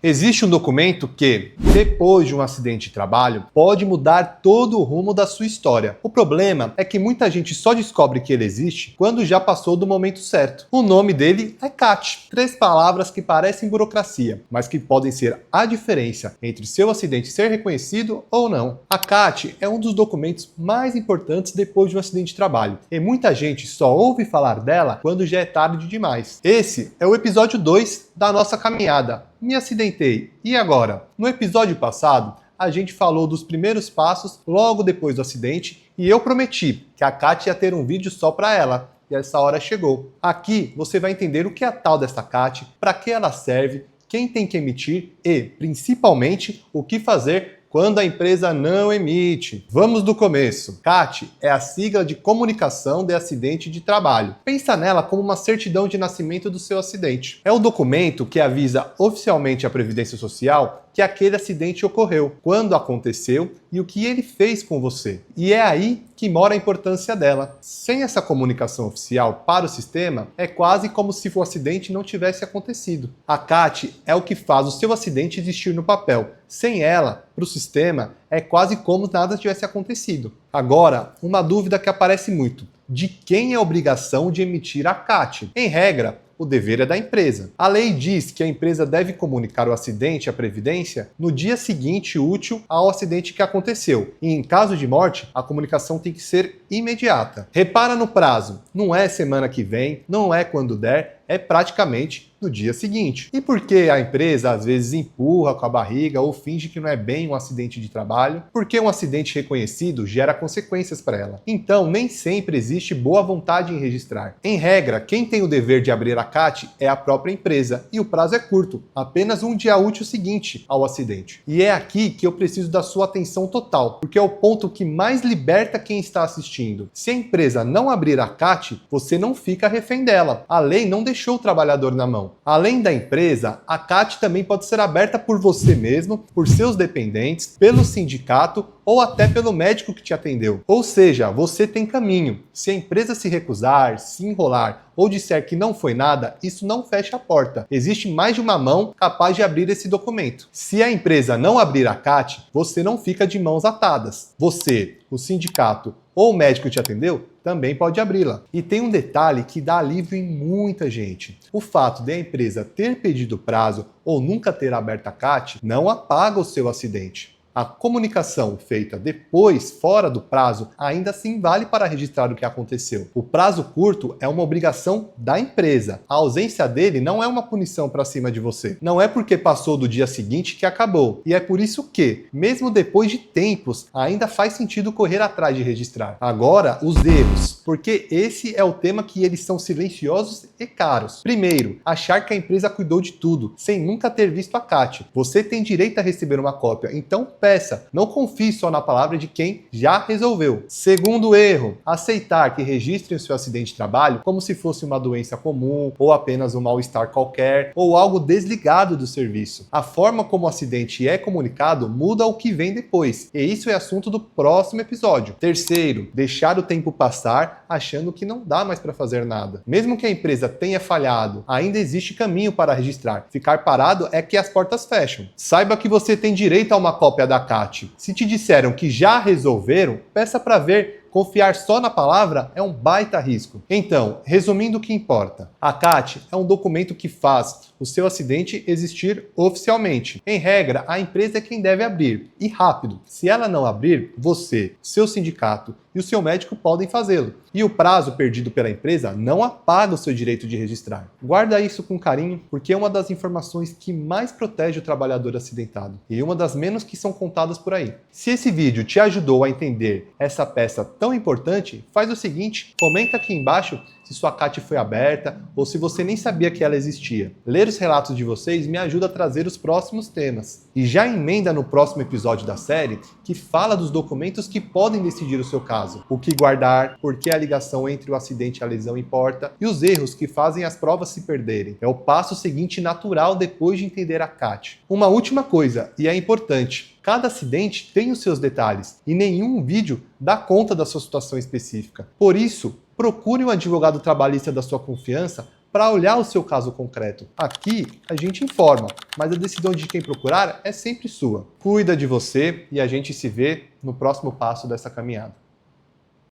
Existe um documento que, depois de um acidente de trabalho, pode mudar todo o rumo da sua história. O problema é que muita gente só descobre que ele existe quando já passou do momento certo. O nome dele é CAT. 3 palavras que parecem burocracia, mas que podem ser a diferença entre seu acidente ser reconhecido ou não. A CAT é um dos documentos mais importantes depois de um acidente de trabalho, e muita gente só ouve falar dela quando já é tarde demais. Esse é o episódio 2 da nossa caminhada. Me acidentei. E agora? No episódio passado, a gente falou dos primeiros passos logo depois do acidente e eu prometi que a CAT ia ter um vídeo só para ela. E essa hora chegou. Aqui você vai entender o que é a tal dessa CAT, para que ela serve, quem tem que emitir e, principalmente, o que fazer quando a empresa não emite. Vamos do começo. CAT é a sigla de Comunicação de Acidente de Trabalho. Pensa nela como uma certidão de nascimento do seu acidente. É o documento que avisa oficialmente à Previdência Social que aquele acidente ocorreu, quando aconteceu e o que ele fez com você. E é aí que mora a importância dela. Sem essa comunicação oficial para o sistema, é quase como se o acidente não tivesse acontecido. A CAT é o que faz o seu acidente existir no papel. Sem ela, para o sistema, é quase como nada tivesse acontecido. Agora, uma dúvida que aparece muito. De quem é a obrigação de emitir a CAT? Em regra, o dever é da empresa. A lei diz que a empresa deve comunicar o acidente à Previdência no dia seguinte útil ao acidente que aconteceu. E em caso de morte, a comunicação tem que ser imediata. Repara no prazo. Não é semana que vem, não é quando der, é praticamente no dia seguinte. E por que a empresa às vezes empurra com a barriga ou finge que não é bem um acidente de trabalho? Porque um acidente reconhecido gera consequências para ela. Então, nem sempre existe boa vontade em registrar. Em regra, quem tem o dever de abrir a CAT é a própria empresa, e o prazo é curto, apenas um dia útil seguinte ao acidente. E é aqui que eu preciso da sua atenção total, porque é o ponto que mais liberta quem está assistindo. Se a empresa não abrir a CAT, você não fica refém dela. A lei não deixou o trabalhador na mão. Além da empresa, a CAT também pode ser aberta por você mesmo, por seus dependentes, pelo sindicato ou até pelo médico que te atendeu. Ou seja, você tem caminho. Se a empresa se recusar, se enrolar ou disser que não foi nada, isso não fecha a porta. Existe mais de uma mão capaz de abrir esse documento. Se a empresa não abrir a CAT, você não fica de mãos atadas. Você, o sindicato ou o médico que te atendeu, também pode abri-la. E tem um detalhe que dá alívio em muita gente. O fato de a empresa ter pedido prazo ou nunca ter aberto a CAT não apaga o seu acidente. A comunicação feita depois, fora do prazo, ainda assim vale para registrar o que aconteceu. O prazo curto é uma obrigação da empresa. A ausência dele não é uma punição para cima de você. Não é porque passou do dia seguinte que acabou. E é por isso que, mesmo depois de tempos, ainda faz sentido correr atrás de registrar. Agora, os erros, porque esse é o tema que eles são silenciosos e caros. Primeiro, achar que a empresa cuidou de tudo, sem nunca ter visto a CAT. Você tem direito a receber uma cópia, então peça, não confie só na palavra de quem já resolveu. Segundo erro, aceitar que registrem o seu acidente de trabalho como se fosse uma doença comum, ou apenas um mal-estar qualquer, ou algo desligado do serviço. A forma como o acidente é comunicado muda o que vem depois, e isso é assunto do próximo episódio. Terceiro, deixar o tempo passar achando que não dá mais para fazer nada. Mesmo que a empresa tenha falhado, ainda existe caminho para registrar. Ficar parado é que as portas fecham. Saiba que você tem direito a uma cópia da CAT. Se te disseram que já resolveram, peça para ver. Confiar só na palavra é um baita risco. Então, resumindo o que importa, a CAT é um documento que faz o seu acidente existir oficialmente. Em regra, a empresa é quem deve abrir, e rápido. Se ela não abrir, você, seu sindicato e o seu médico podem fazê-lo. E o prazo perdido pela empresa não apaga o seu direito de registrar. Guarda isso com carinho, porque é uma das informações que mais protege o trabalhador acidentado, e uma das menos que são contadas por aí. Se esse vídeo te ajudou a entender essa peça tão importante, faz o seguinte, comenta aqui embaixo se sua CAT foi aberta ou se você nem sabia que ela existia. Ler os relatos de vocês me ajuda a trazer os próximos temas. E já emenda no próximo episódio da série que fala dos documentos que podem decidir o seu caso. O que guardar, por que a ligação entre o acidente e a lesão importa e os erros que fazem as provas se perderem. É o passo seguinte natural depois de entender a CAT. Uma última coisa, e é importante. Cada acidente tem os seus detalhes e nenhum vídeo dá conta da sua situação específica. Por isso, procure um advogado trabalhista da sua confiança para olhar o seu caso concreto. Aqui a gente informa, mas a decisão de quem procurar é sempre sua. Cuida de você e a gente se vê no próximo passo dessa caminhada.